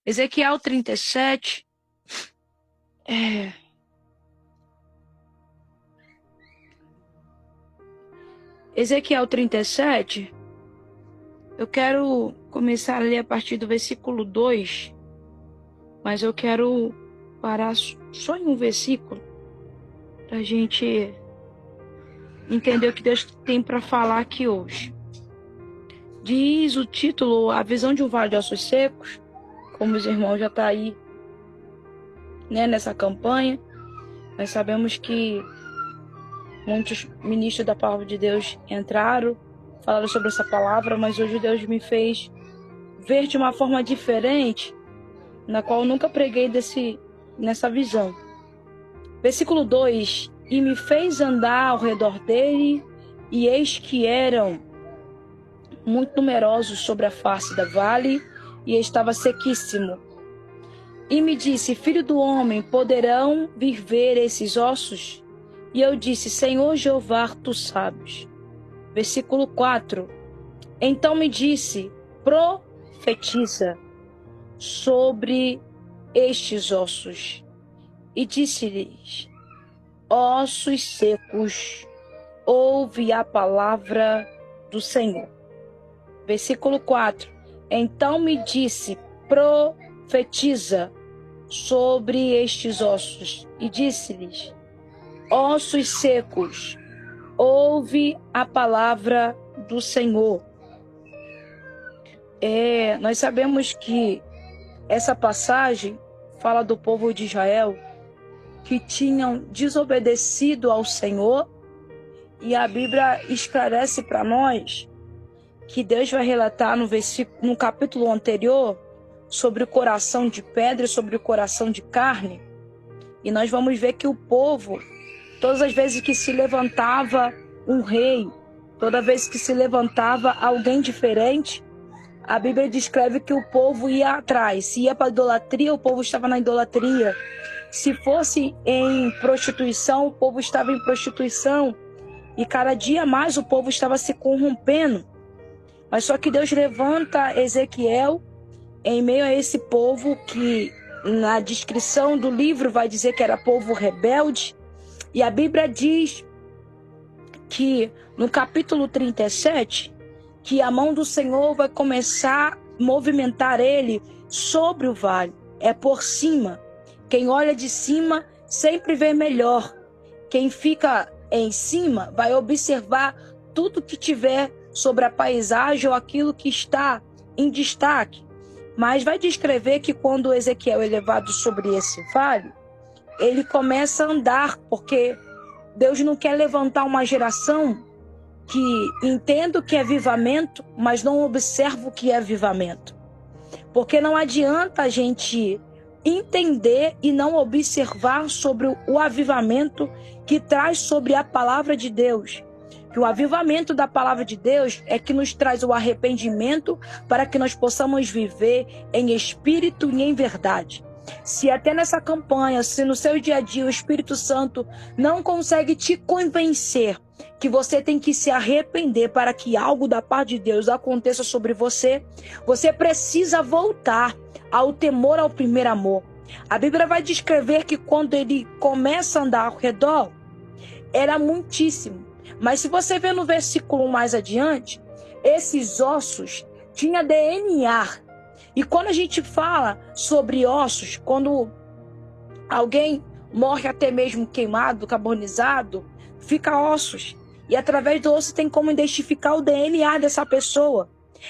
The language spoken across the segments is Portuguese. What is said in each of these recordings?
Ezequiel 37. Ezequiel 37, eu quero começar a ler a partir do versículo 2, mas eu quero parar só em um versículo, para a gente entender o que Deus tem para falar aqui hoje. Diz o título, A Visão de um Vale de Ossos Secos, como os irmãos já estão aí, né, nessa campanha. Nós sabemos que muitos ministros da palavra de Deus entraram, falaram sobre essa palavra, mas hoje Deus me fez ver de uma forma diferente, na qual eu nunca preguei nessa visão. Versículo 2: E me fez andar ao redor dele, e eis que eram muito numerosos sobre a face da vale, e estava sequíssimo. E me disse: Filho do homem, poderão vir ver esses ossos? E eu disse: Senhor Jeová, tu sabes. Versículo 4. Então me disse: profetiza sobre estes ossos. E disse-lhes: ossos secos, ouve a palavra do Senhor. Versículo 4. Então me disse: profetiza sobre estes ossos. E disse-lhes: ossos secos, ouve a palavra do Senhor. Nós sabemos que essa passagem fala do povo de Israel que tinham desobedecido ao Senhor, e a Bíblia esclarece para nós que Deus vai relatar no capítulo anterior sobre o coração de pedra e sobre o coração de carne, e nós vamos ver que o povo, todas as vezes que se levantava um rei, toda vez que se levantava alguém diferente, a Bíblia descreve que o povo ia atrás. Se ia para a idolatria, o povo estava na idolatria. Se fosse em prostituição, o povo estava em prostituição. E cada dia mais o povo estava se corrompendo. Mas só que Deus levanta Ezequiel em meio a esse povo que na descrição do livro vai dizer que era povo rebelde. E a Bíblia diz que no capítulo 37, que a mão do Senhor vai começar a movimentar ele sobre o vale. É por cima. Quem olha de cima sempre vê melhor. Quem fica em cima vai observar tudo que tiver sobre a paisagem ou aquilo que está em destaque. Mas vai descrever que quando Ezequiel é levado sobre esse vale, ele começa a andar, porque Deus não quer levantar uma geração que entenda o que é avivamento, mas não observa o que é avivamento. Porque não adianta a gente entender e não observar sobre o avivamento que traz sobre a palavra de Deus. Que o avivamento da palavra de Deus é que nos traz o arrependimento para que nós possamos viver em espírito e em verdade. Se até nessa campanha, se no seu dia a dia o Espírito Santo não consegue te convencer que você tem que se arrepender para que algo da parte de Deus aconteça sobre você, você precisa voltar ao temor ao primeiro amor. A Bíblia vai descrever que quando ele começa a andar ao redor, era muitíssimo. Mas se você ver no versículo mais adiante, esses ossos tinham DNA. E quando a gente fala sobre ossos, quando alguém morre até mesmo queimado, carbonizado, fica ossos. E através do osso tem como identificar o DNA dessa pessoa.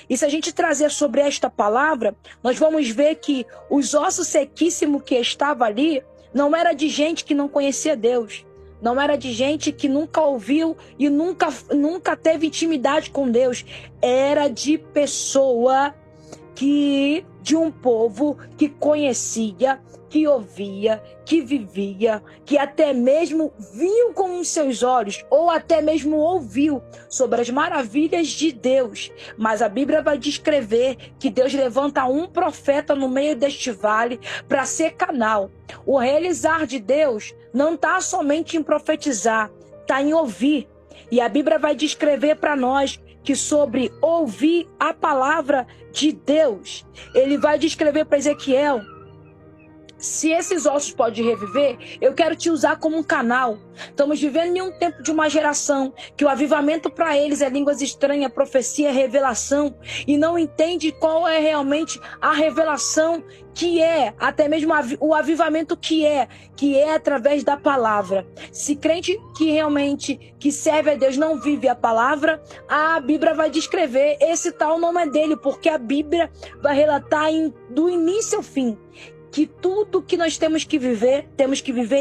E se a gente trazer sobre esta palavra, nós vamos ver que os ossos sequíssimos que estavam ali não era de gente que não conhecia Deus. Não era de gente que nunca ouviu e nunca teve intimidade com Deus. Era de pessoa de um povo que conhecia, que ouvia, que vivia, que até mesmo viu com os seus olhos, ou até mesmo ouviu sobre as maravilhas de Deus. Mas a Bíblia vai descrever que Deus levanta um profeta no meio deste vale para ser canal. O realizar de Deus não está somente em profetizar, está em ouvir. E a Bíblia vai descrever para nós que sobre ouvir a palavra de Deus. Ele vai descrever para Ezequiel: se esses ossos podem reviver, eu quero te usar como um canal. Estamos vivendo em um tempo de uma geração que o avivamento para eles é línguas estranhas, profecia, revelação, e não entende qual é realmente a revelação que é, até mesmo o avivamento que é através da palavra. Se crente que realmente que serve a Deus não vive a palavra, a Bíblia vai descrever: esse tal não é dele, porque a Bíblia vai relatar do início ao fim que tudo que nós temos que viver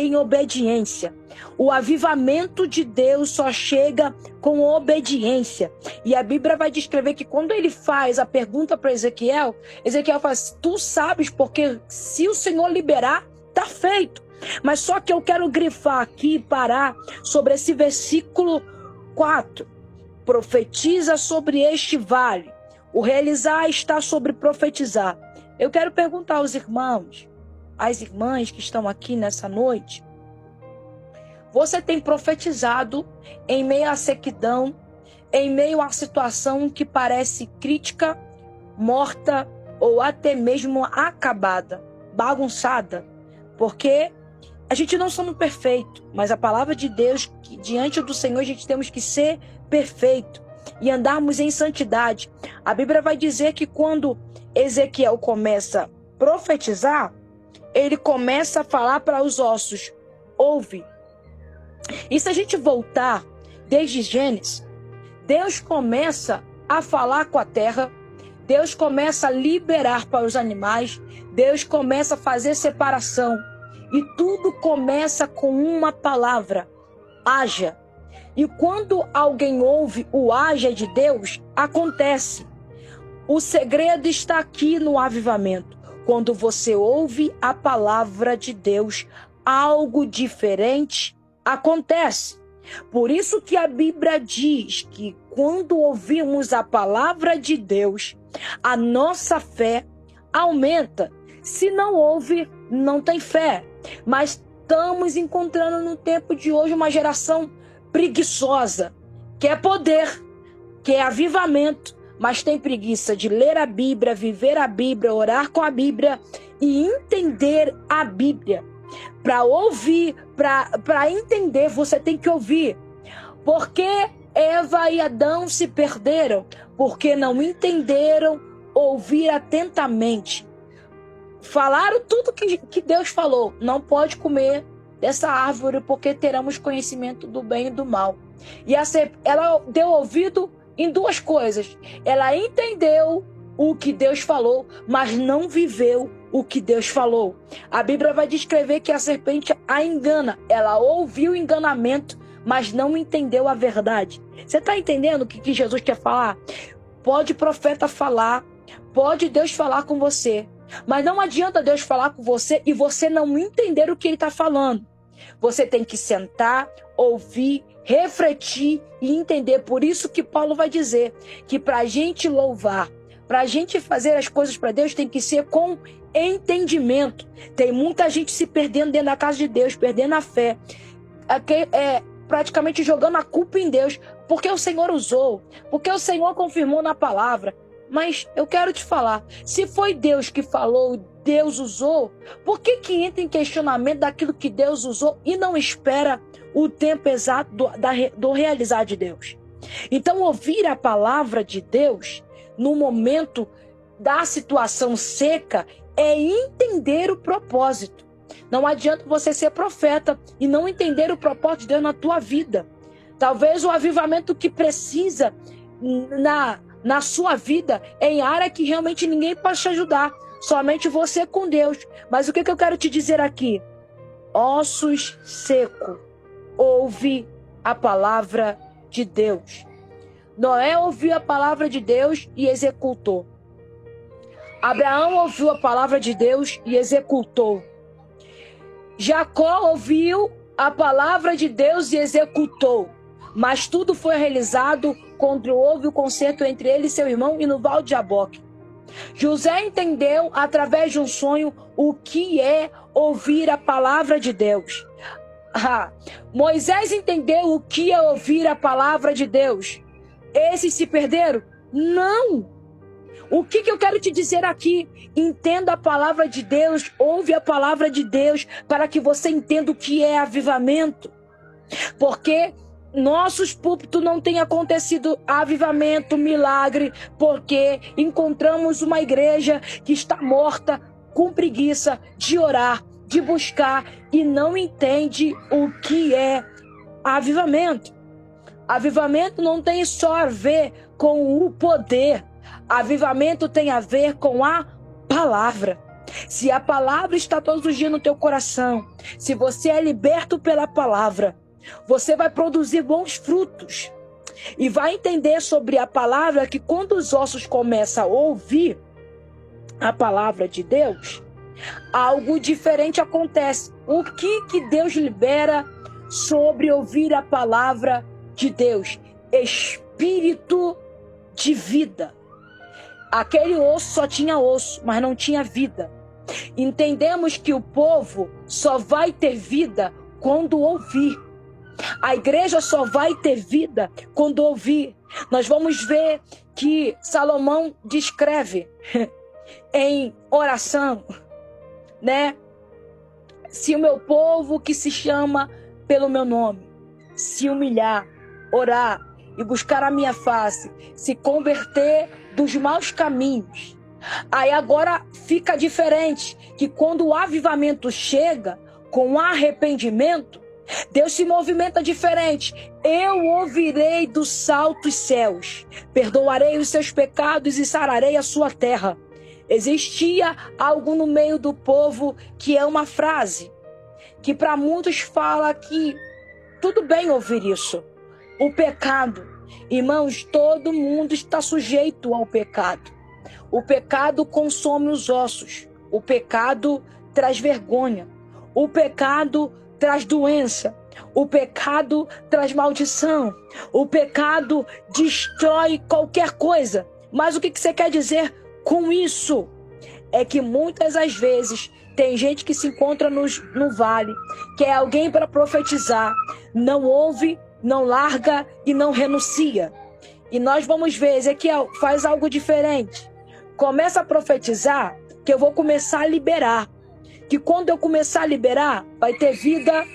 em obediência. O avivamento de Deus só chega com obediência. E a Bíblia vai descrever que quando ele faz a pergunta para Ezequiel, Ezequiel fala: tu sabes, porque se o Senhor liberar, tá feito. Mas só que eu quero grifar aqui e parar sobre esse versículo 4. Profetiza sobre este vale. O realizar está sobre profetizar. Eu quero perguntar aos irmãos, às irmãs que estão aqui nessa noite: você tem profetizado em meio à sequidão, em meio à situação que parece crítica, morta ou até mesmo acabada, bagunçada? Porque a gente não somos perfeitos, mas a palavra de Deus, que diante do Senhor a gente temos que ser perfeito e andarmos em santidade. A Bíblia vai dizer que quando Ezequiel começa a profetizar, ele começa a falar para os ossos: ouve. E se a gente voltar desde Gênesis, Deus começa a falar com a terra, Deus começa a liberar para os animais, Deus começa a fazer separação, e tudo começa com uma palavra: haja. E quando alguém ouve o haja de Deus, acontece. O segredo está aqui no avivamento. Quando você ouve a palavra de Deus, algo diferente acontece. Por isso que a Bíblia diz que quando ouvimos a palavra de Deus, a nossa fé aumenta. Se não ouve, não tem fé. Mas estamos encontrando no tempo de hoje uma geração preguiçosa, quer poder, quer avivamento, mas tem preguiça de ler a Bíblia, viver a Bíblia, orar com a Bíblia e entender a Bíblia. Para ouvir, para entender, você tem que ouvir. Porque Eva e Adão se perderam? Porque não entenderam ouvir atentamente. Falaram tudo que Deus falou: não pode comer dessa árvore, porque teremos conhecimento do bem e do mal. E ela deu ouvido em duas coisas: ela entendeu o que Deus falou, mas não viveu o que Deus falou. A Bíblia vai descrever que a serpente a engana. Ela ouviu o enganamento, mas não entendeu a verdade. Você está entendendo o que Jesus quer falar? Pode profeta falar, pode Deus falar com você, mas não adianta Deus falar com você e você não entender o que ele está falando. Você tem que sentar, ouvir, refletir e entender. Por isso que Paulo vai dizer que para a gente louvar, para a gente fazer as coisas para Deus, tem que ser com entendimento. Tem muita gente se perdendo dentro da casa de Deus, perdendo a fé, praticamente jogando a culpa em Deus, porque o Senhor usou, porque o Senhor confirmou na palavra. Mas eu quero te falar, se foi Deus que falou, Deus usou, por que entra em questionamento daquilo que Deus usou e não espera o tempo exato do realizar de Deus? Então, ouvir a palavra de Deus no momento da situação seca é entender o propósito. Não adianta você ser profeta e não entender o propósito de Deus na tua vida. Talvez o avivamento que precisa na sua vida é em área que realmente ninguém pode te ajudar, somente você com Deus. Mas o que eu quero te dizer aqui? Ossos secos, ouve a palavra de Deus. Noé ouviu a palavra de Deus e executou. Abraão ouviu a palavra de Deus e executou. Jacó ouviu a palavra de Deus e executou. Mas tudo foi realizado quando houve o concerto entre ele e seu irmão e no Val de Jaboque. José entendeu através de um sonho o que é ouvir a palavra de Deus. Moisés entendeu o que é ouvir a palavra de Deus. Esses se perderam? Não! O que eu quero te dizer aqui? Entenda a palavra de Deus, ouve a palavra de Deus, para que você entenda o que é avivamento. Porque nossos púlpitos não tem acontecido avivamento, milagre, porque encontramos uma igreja que está morta, com preguiça de orar, de buscar, e não entende o que é avivamento. Avivamento não tem só a ver com o poder. Avivamento tem a ver com a palavra. Se a palavra está todos os dias no teu coração, se você é liberto pela palavra, você vai produzir bons frutos. E vai entender sobre a palavra que quando os ossos começam a ouvir a palavra de Deus, algo diferente acontece. O que Deus libera sobre ouvir a palavra de Deus? Espírito de vida. Aquele osso só tinha osso, mas não tinha vida. Entendemos que o povo só vai ter vida quando ouvir. A igreja só vai ter vida quando ouvir. Nós vamos ver que Salomão descreve em oração, né? Se o meu povo que se chama pelo meu nome se humilhar, orar e buscar a minha face, se converter dos maus caminhos. Aí agora fica diferente, que quando o avivamento chega com arrependimento, Deus se movimenta diferente. Eu ouvirei dos altos céus, perdoarei os seus pecados e sararei a sua terra. Existia algo no meio do povo que é uma frase que para muitos fala que tudo bem ouvir isso. O pecado, irmãos, todo mundo está sujeito ao pecado. O pecado consome os ossos. O pecado traz vergonha. O pecado traz doença. O pecado traz maldição. O pecado destrói qualquer coisa. Mas o que você quer dizer com isso? É que muitas das vezes tem gente que se encontra no vale, quer alguém para profetizar, não ouve, não larga e não renuncia. E nós vamos ver, Ezequiel faz algo diferente. Começa a profetizar que eu vou começar a liberar. Que quando eu começar a liberar, vai ter vida,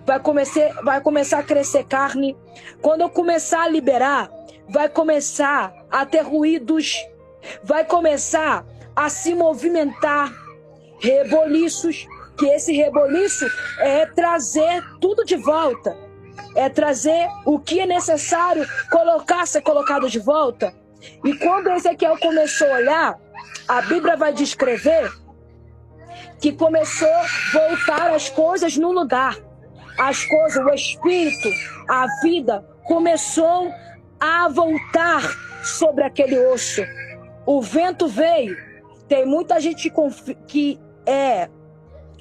vai começar a crescer carne. Quando eu começar a liberar, vai começar a ter ruídos, vai começar a se movimentar reboliços, que esse reboliço é trazer tudo de volta. É trazer o que é necessário ser colocado de volta. E quando Ezequiel começou a olhar, a Bíblia vai descrever que começou a voltar as coisas no lugar. As coisas, o espírito, a vida começou a voltar sobre aquele osso. O vento veio. Tem muita gente que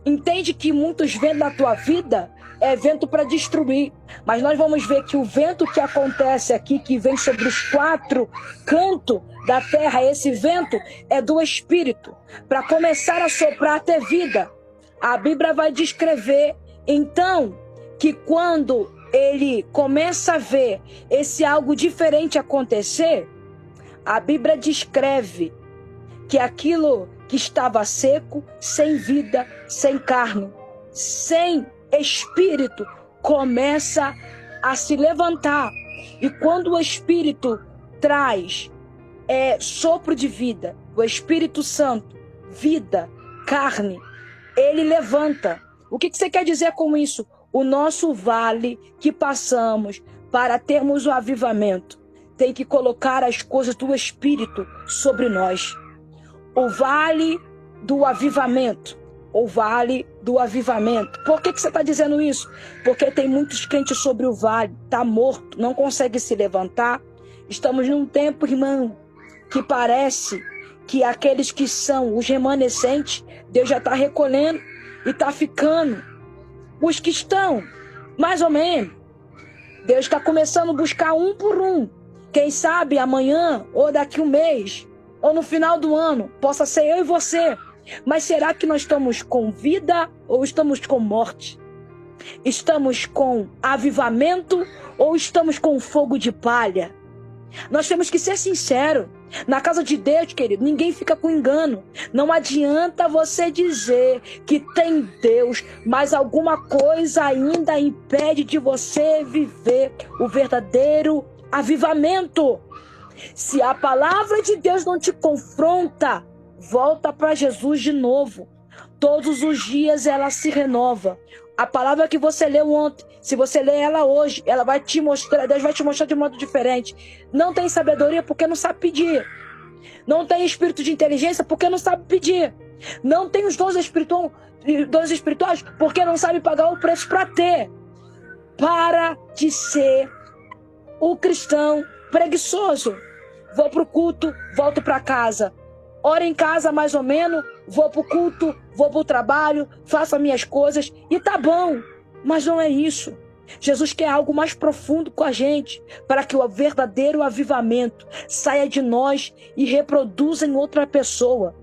entende que muitos ventos na tua vida é vento para destruir. Mas nós vamos ver que o vento que acontece aqui, que vem sobre os 4 cantos da terra, esse vento é do Espírito, para começar a soprar, ter vida. A Bíblia vai descrever, então, que quando ele começa a ver esse algo diferente acontecer, a Bíblia descreve que aquilo que estava seco, sem vida, sem carne, sem espírito, começa a se levantar. E quando o Espírito traz sopro de vida, o Espírito Santo, vida, carne, ele levanta. O que você quer dizer com isso? O nosso vale que passamos para termos o avivamento tem que colocar as coisas do Espírito sobre nós. O vale do avivamento. O vale do avivamento. Por que você está dizendo isso? Porque tem muitos crentes sobre o vale, está morto, não consegue se levantar. Estamos num tempo, irmão, que parece que aqueles que são os remanescentes, Deus já está recolhendo e está ficando. Os que estão, mais ou menos, Deus está começando a buscar um por um. Quem sabe amanhã, ou daqui um mês, ou no final do ano, possa ser eu e você. Mas será que nós estamos com vida ou estamos com morte? Estamos com avivamento ou estamos com fogo de palha? Nós temos que ser sinceros. Na casa de Deus, querido, ninguém fica com engano. Não adianta você dizer que tem Deus, mas alguma coisa ainda impede de você viver o verdadeiro avivamento. Se a palavra de Deus não te confronta, volta para Jesus de novo. Todos os dias ela se renova. A palavra que você leu ontem, se você ler ela hoje, ela vai te mostrar, Deus vai te mostrar de modo diferente. Não tem sabedoria porque não sabe pedir. Não tem espírito de inteligência porque não sabe pedir. Não tem os dons espirituais porque não sabe pagar o preço para ter. Para de ser o cristão preguiçoso. Vou para o culto, volto para casa. Oro em casa mais ou menos, vou para o culto, vou para o trabalho, faço as minhas coisas e tá bom. Mas não é isso. Jesus quer algo mais profundo com a gente, para que o verdadeiro avivamento saia de nós e reproduza em outra pessoa.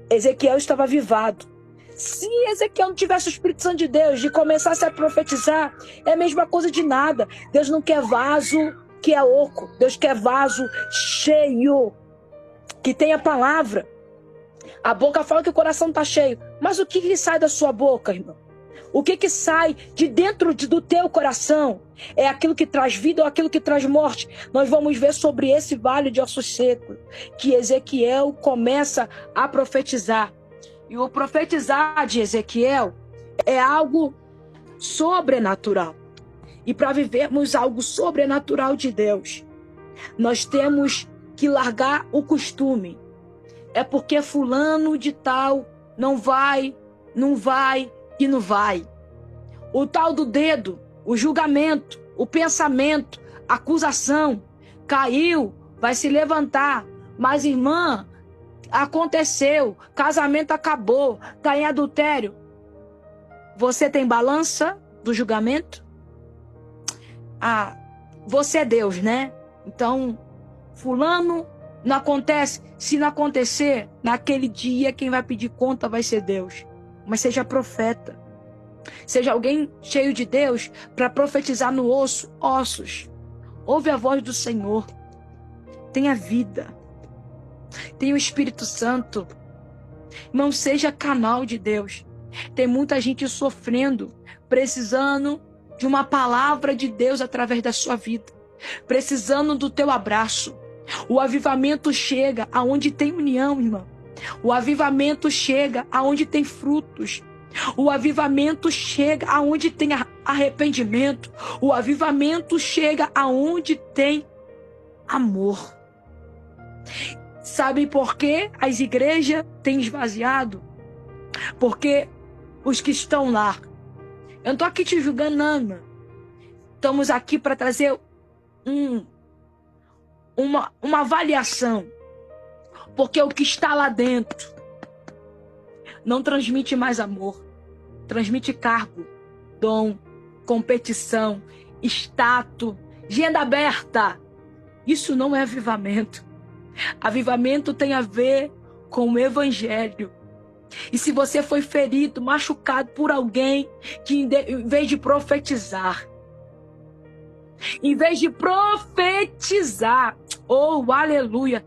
Ezequiel estava avivado. Se Ezequiel não tivesse o Espírito Santo de Deus, de começar a profetizar, é a mesma coisa de nada. Deus não quer vaso que é oco. Deus quer vaso cheio, que tenha palavra. A boca fala que o coração está cheio. Mas o que sai da sua boca, irmão? O que sai de dentro do teu coração? É aquilo que traz vida ou aquilo que traz morte? Nós vamos ver sobre esse vale de ossos secos, que Ezequiel começa a profetizar. E o profetizar de Ezequiel é algo sobrenatural. E para vivermos algo sobrenatural de Deus, nós temos que largar o costume. É porque fulano de tal não vai e não vai. O tal do dedo, o julgamento, o pensamento, a acusação, caiu, vai se levantar. Mas, irmã, aconteceu, casamento acabou, está em adultério. Você tem balança do julgamento? Ah, você é Deus, né? Então, fulano, não acontece. Se não acontecer, naquele dia quem vai pedir conta vai ser Deus. Mas seja profeta. Seja alguém cheio de Deus para profetizar no ossos. Ouve a voz do Senhor. Tenha vida. Tenha o Espírito Santo. Não seja canal de Deus. Tem muita gente sofrendo, precisando de uma palavra de Deus através da sua vida. Precisando do teu abraço. O avivamento chega aonde tem união, irmão. O avivamento chega aonde tem frutos. O avivamento chega aonde tem arrependimento. O avivamento chega aonde tem amor. Sabe por que as igrejas têm esvaziado? Porque os que estão lá, eu não estou aqui te julgando, não, irmão. Estamos aqui para trazer uma avaliação. Porque o que está lá dentro não transmite mais amor. Transmite cargo, dom, competição, status, agenda aberta. Isso não é avivamento. Avivamento tem a ver com o evangelho. E se você foi ferido, machucado por alguém que em vez de profetizar, oh, aleluia.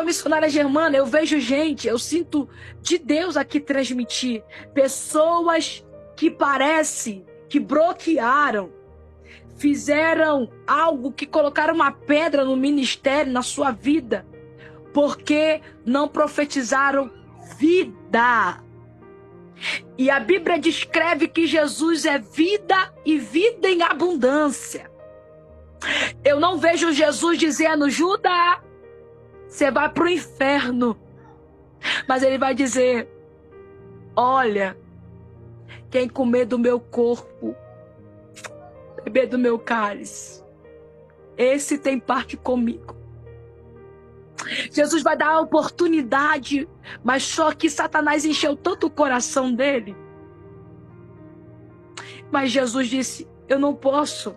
Missionária Germana, eu vejo gente, eu sinto de Deus aqui transmitir. Pessoas que parece que bloquearam, fizeram algo que colocaram uma pedra no ministério, na sua vida, porque não profetizaram vida. E a Bíblia descreve que Jesus é vida e vida em abundância. Eu não vejo Jesus dizendo: Judas, você vai para o inferno. Mas ele vai dizer: olha, quem comer do meu corpo, beber do meu cálice, esse tem parte comigo. Jesus vai dar a oportunidade, mas só que Satanás encheu tanto o coração dele. Mas Jesus disse: eu não posso,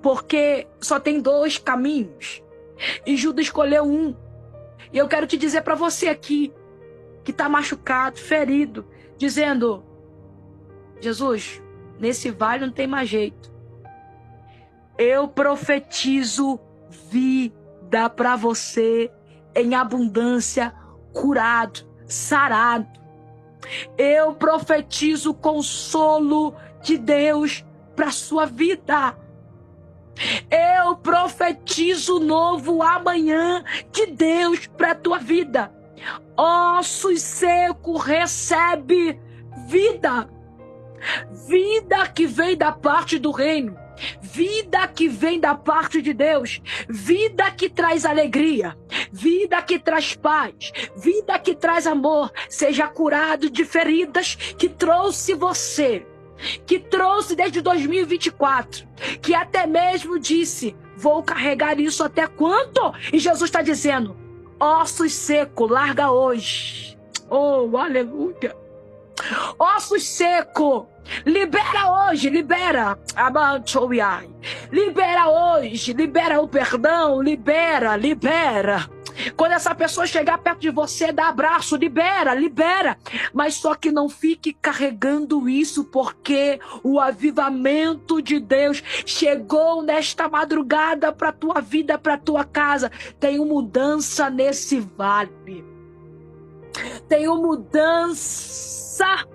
porque só tem 2 caminhos. E Judas escolheu um. E eu quero te dizer para você aqui, que está machucado, ferido, dizendo: Jesus, nesse vale não tem mais jeito. Eu profetizo vida para você em abundância, curado, sarado. Eu profetizo o consolo de Deus para sua vida. Eu profetizo o novo amanhã de Deus para a tua vida. Ossos secos, recebe vida. Vida que vem da parte do reino. Vida que vem da parte de Deus. Vida que traz alegria. Vida que traz paz. Vida que traz amor. Seja curado de feridas que trouxe você. Que trouxe desde 2024. Que até mesmo disse: vou carregar isso até quanto? E Jesus está dizendo: ossos secos, larga hoje. Oh, aleluia. Ossos secos, libera hoje, libera. Libera hoje, libera o perdão, libera. Quando essa pessoa chegar perto de você, dá abraço, libera. Mas só que não fique carregando isso, porque o avivamento de Deus chegou nesta madrugada para tua vida, para tua casa. Tem mudança nesse vale. Tem mudança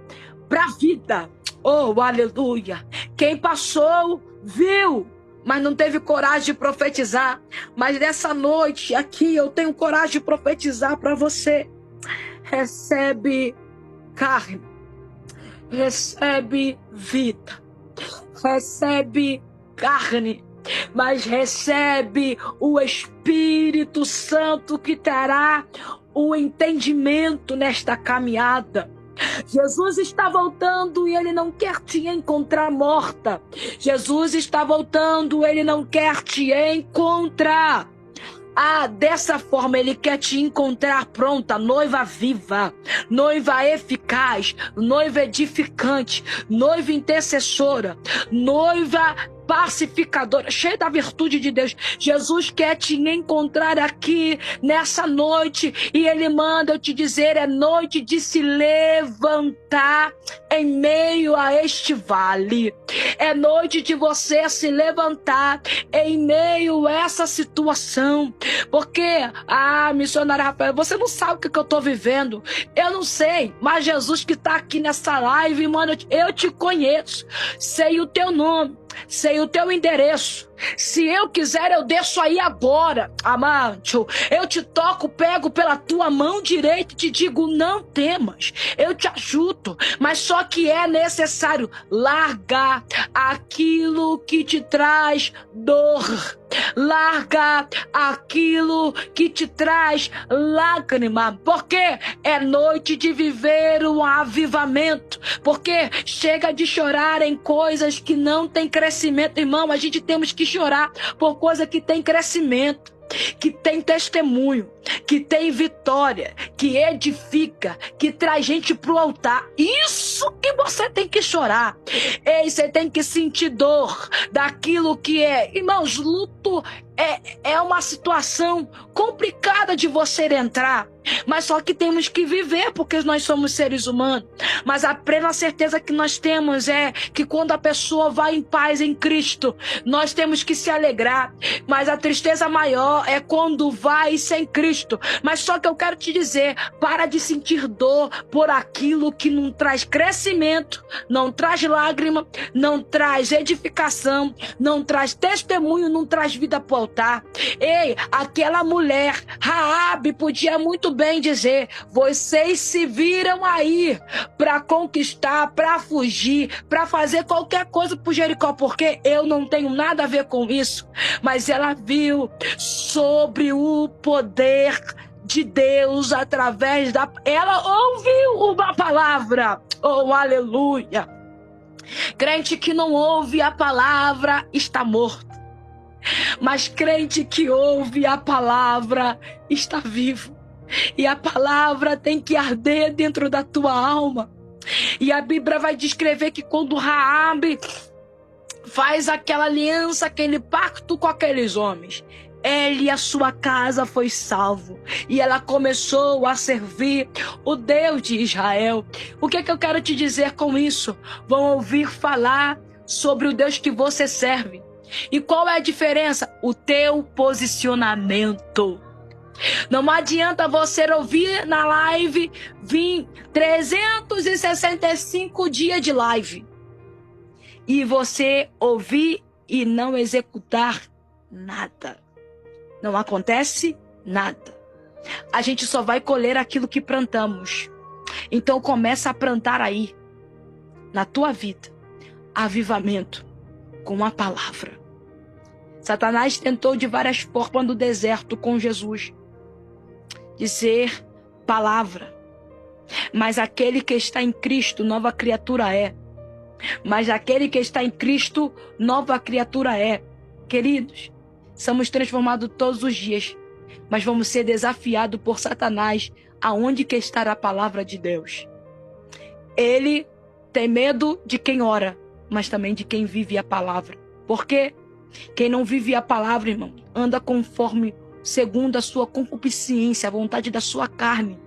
para a vida. Oh, aleluia. Quem passou, viu, mas não teve coragem de profetizar. Mas nessa noite aqui eu tenho coragem de profetizar para você. Recebe carne, recebe vida, recebe carne, mas recebe o Espírito Santo que terá o entendimento nesta caminhada. Jesus está voltando e Ele não quer te encontrar morta. Jesus está voltando, Ele não quer te encontrar. Dessa forma Ele quer te encontrar pronta, noiva viva, noiva eficaz, noiva edificante, noiva intercessora, noiva pacificadora, cheia da virtude de Deus. Jesus quer te encontrar aqui nessa noite e Ele manda eu te dizer: é noite de se levantar em meio a este vale. É noite de você se levantar em meio a essa situação. Porque, missionária Rafael, você não sabe o que eu estou vivendo. Eu não sei, mas Jesus que está aqui nessa live, mano, eu te conheço. Sei o teu nome. Sei o teu endereço. Se eu quiser, eu desço aí agora, amado. Eu te toco, pego pela tua mão direita e te digo: não temas, eu te ajudo. Mas só que é necessário largar aquilo que te traz dor. Larga aquilo que te traz lágrima, porque é noite de viver um avivamento. Porque chega de chorar em coisas que não tem crescimento, irmão. A gente temos que chorar por coisa que tem crescimento, que tem testemunho, que tem vitória, que edifica, que traz gente pro altar. Isso que você tem que chorar. Ei, você tem que sentir dor daquilo que é. Irmãos, luto é uma situação complicada de você entrar. Mas só que temos que viver, porque nós somos seres humanos. Mas a plena certeza que nós temos é que quando a pessoa vai em paz em Cristo, nós temos que se alegrar. Mas a tristeza maior é quando vai sem Cristo. Mas só que eu quero te dizer: para de sentir dor por aquilo que não traz crescimento, não traz lágrima, não traz edificação, não traz testemunho, não traz vida para o altar. Ei, aquela mulher, Raabe, podia muito bem dizer: vocês se viram aí para conquistar, para fugir, para fazer qualquer coisa por Jericó, porque eu não tenho nada a ver com isso. Mas ela viu sobre o poder de Deus através da... Ela ouviu uma palavra. Oh, aleluia. Crente que não ouve a palavra está morto. Mas crente que ouve a palavra está vivo. E a palavra tem que arder dentro da tua alma. E a Bíblia vai descrever que quando Raabe faz aquela aliança, aquele pacto com aqueles homens, ele e a sua casa foi salvo. E ela começou a servir o Deus de Israel. O que é que eu quero te dizer com isso? Vão ouvir falar sobre o Deus que você serve. E qual é a diferença? O teu posicionamento. Não adianta você ouvir na live, vir 365 dias de live, e você ouvir e não executar nada. Não acontece nada. A gente só vai colher aquilo que plantamos. Então começa a plantar aí, na tua vida, avivamento com a palavra. Satanás tentou de várias formas no deserto com Jesus dizer palavra. Mas aquele que está em Cristo, nova criatura é. Mas aquele que está em Cristo, nova criatura é. Queridos, somos transformados todos os dias, mas vamos ser desafiados por Satanás aonde que está a palavra de Deus. Ele tem medo de quem ora, mas também de quem vive a palavra. Por quê? Quem não vive a palavra, irmão, anda conforme, segundo a sua concupiscência, a vontade da sua carne.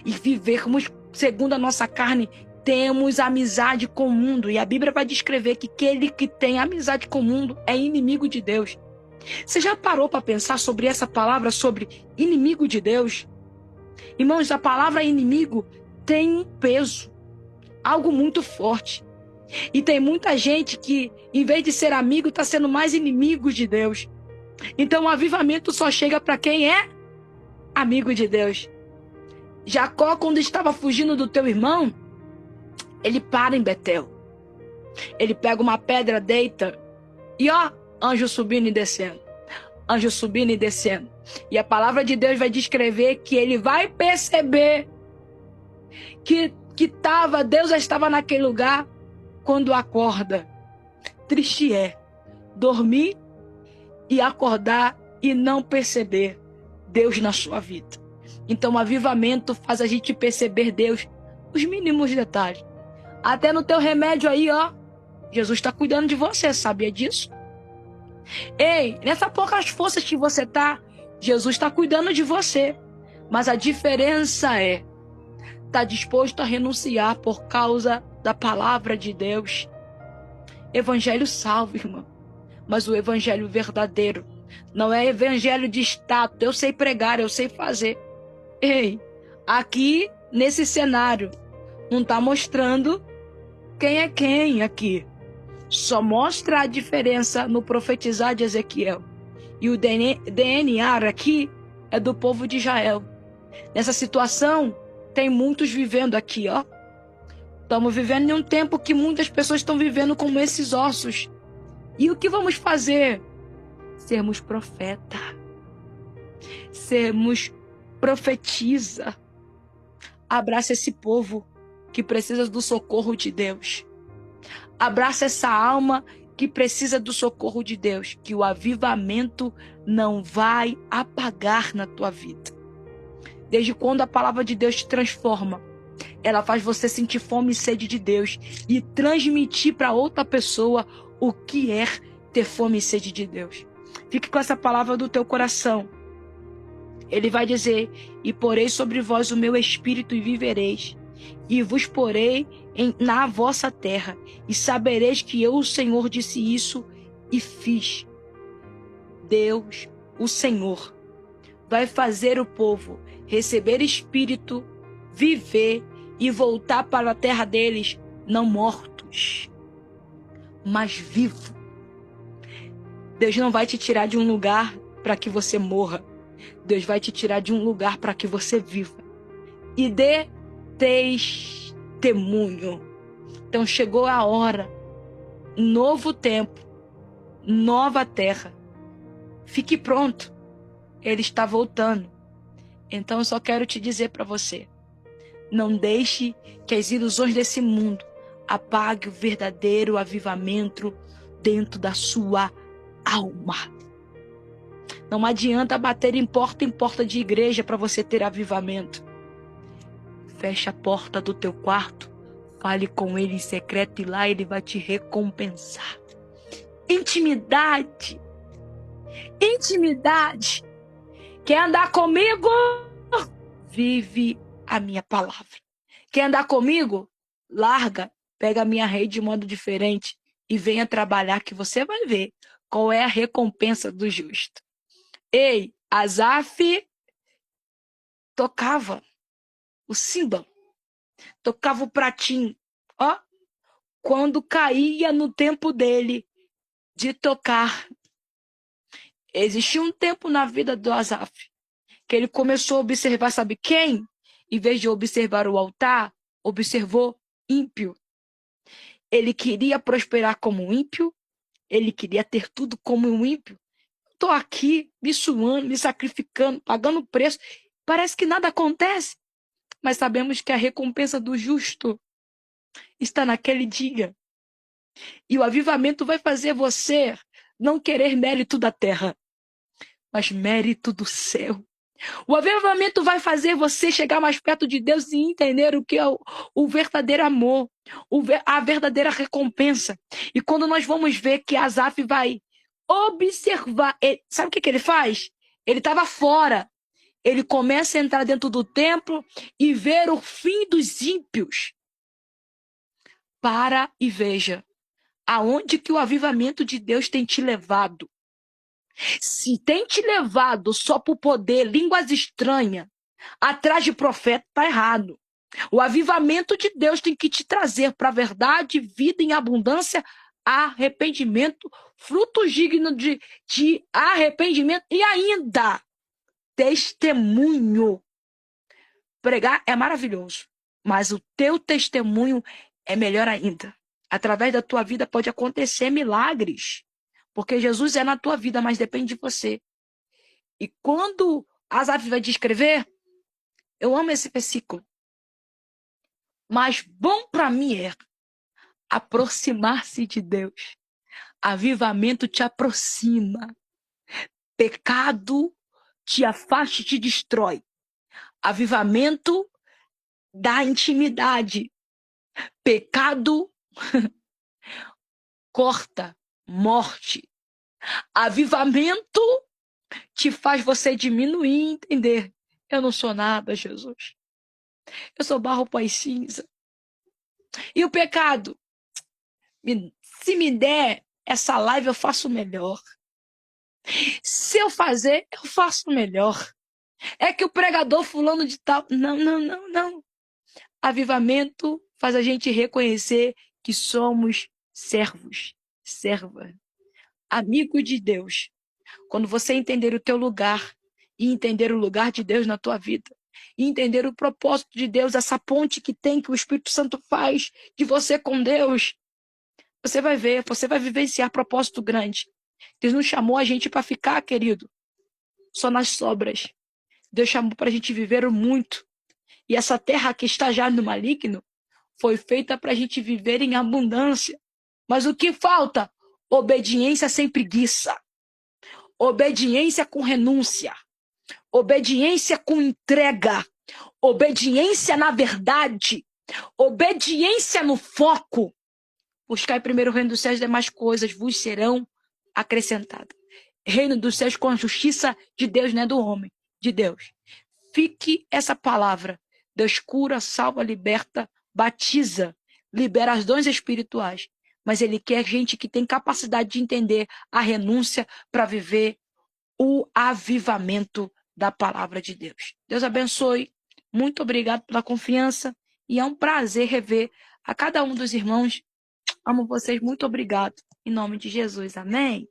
E vivermos segundo a nossa carne, temos amizade com o mundo. E a Bíblia vai descrever que aquele que tem amizade com o mundo é inimigo de Deus. Você já parou para pensar sobre essa palavra, sobre inimigo de Deus? Irmãos, a palavra inimigo tem um peso, algo muito forte. E tem muita gente que, em vez de ser amigo, está sendo mais inimigo de Deus. Então o avivamento só chega para quem é amigo de Deus. Jacó, quando estava fugindo do teu irmão, ele para em Betel. Ele pega uma pedra, deita, e ó, anjo subindo e descendo. Anjo subindo e descendo. E a palavra de Deus vai descrever que ele vai perceber que Deus já estava naquele lugar quando acorda. Triste é dormir e acordar e não perceber Deus na sua vida. Então o avivamento faz a gente perceber Deus nos mínimos detalhes. Até no teu remédio aí, ó, Jesus está cuidando de você, sabia disso? Ei, nessas poucas forças que você tá, Jesus está cuidando de você. Mas a diferença é, tá disposto a renunciar por causa da palavra de Deus. Evangelho salva, irmão. Mas o evangelho verdadeiro não é evangelho de status. Eu sei pregar, eu sei fazer. Ei, aqui nesse cenário não está mostrando quem é quem aqui. Só mostra a diferença no profetizar de Ezequiel. E o DNA aqui é do povo de Israel. Nessa situação, tem muitos vivendo aqui, ó. Estamos vivendo em um tempo que muitas pessoas estão vivendo como esses ossos. E o que vamos fazer? Sermos profeta. Sermos profetiza. Abraça esse povo que precisa do socorro de Deus. Abraça essa alma que precisa do socorro de Deus, que o avivamento não vai apagar na tua vida. Desde quando a palavra de Deus te transforma, ela faz você sentir fome e sede de Deus e transmitir para outra pessoa o que é ter fome e sede de Deus. Fique com essa palavra do teu coração. Ele vai dizer: e porei sobre vós o meu espírito e vivereis, e vos porei na vossa terra, e sabereis que eu, o Senhor, disse isso e fiz. Deus, o Senhor, vai fazer o povo receber espírito, viver e voltar para a terra deles, não mortos, mas vivos. Deus não vai te tirar de um lugar para que você morra. Deus vai te tirar de um lugar para que você viva e dê testemunho. Então chegou a hora, novo tempo, nova terra. Fique pronto, Ele está voltando. Então eu só quero te dizer para você, não deixe que as ilusões desse mundo apaguem o verdadeiro avivamento dentro da sua alma. Não adianta bater em porta de igreja para você ter avivamento. Fecha a porta do teu quarto, fale com Ele em secreto e lá Ele vai te recompensar. Intimidade. Intimidade. Quer andar comigo? Vive a minha palavra. Quer andar comigo? Larga, pega a minha rede de modo diferente e venha trabalhar que você vai ver qual é a recompensa do justo. Ei, Asaf tocava o símbolo, tocava o pratinho. Ó, quando caía no tempo dele de tocar. Existia um tempo na vida do Asaf que ele começou a observar, sabe quem? Em vez de observar o altar, observou ímpio. Ele queria prosperar como um ímpio, ele queria ter tudo como um ímpio. Estou aqui me suando, me sacrificando, pagando preço. Parece que nada acontece, mas sabemos que a recompensa do justo está naquele dia. E o avivamento vai fazer você não querer mérito da terra, mas mérito do céu. O avivamento vai fazer você chegar mais perto de Deus e entender o que é o verdadeiro amor, a verdadeira recompensa. E quando nós vamos ver que Asaf vai observar, sabe o que ele faz? Ele estava fora. Ele começa a entrar dentro do templo e ver o fim dos ímpios. Para e veja aonde que o avivamento de Deus tem te levado. Se tem te levado só por poder, línguas estranhas, atrás de profeta, tá errado. O avivamento de Deus tem que te trazer para a verdade, vida em abundância, arrependimento, frutos dignos de arrependimento e ainda testemunho. Pregar é maravilhoso, mas o teu testemunho é melhor ainda. Através da tua vida pode acontecer milagres. Porque Jesus é na tua vida, mas depende de você. E quando Asaf vai descrever, eu amo esse versículo. Mas bom para mim é aproximar-se de Deus. Avivamento te aproxima. Pecado te afasta e te destrói. Avivamento dá intimidade. Pecado corta morte. Avivamento te faz você diminuir e entender. Eu não sou nada, Jesus. Eu sou barro, pó e cinza. E o pecado? Se me der essa live, eu faço melhor. Se eu fazer, eu faço melhor. É que o pregador fulano de tal... Não. Avivamento faz a gente reconhecer que somos servos, serva, amigo de Deus. Quando você entender o teu lugar e entender o lugar de Deus na tua vida, e entender o propósito de Deus, essa ponte que tem, que o Espírito Santo faz de você com Deus, você vai ver, você vai vivenciar propósito grande. Deus não chamou a gente para ficar, querido, só nas sobras. Deus chamou para a gente viver o muito. E essa terra que está já no maligno foi feita para a gente viver em abundância. Mas o que falta? Obediência sem preguiça. Obediência com renúncia. Obediência com entrega. Obediência na verdade. Obediência no foco. Buscai primeiro o reino dos céus e demais coisas vos serão acrescentadas. Reino dos céus com a justiça de Deus, não é do homem, de Deus. Fique essa palavra. Deus cura, salva, liberta, batiza, libera as dons espirituais. Mas Ele quer gente que tem capacidade de entender a renúncia para viver o avivamento da palavra de Deus. Deus abençoe. Muito obrigado pela confiança. E é um prazer rever a cada um dos irmãos. Amo vocês. Muito obrigado. Em nome de Jesus. Amém.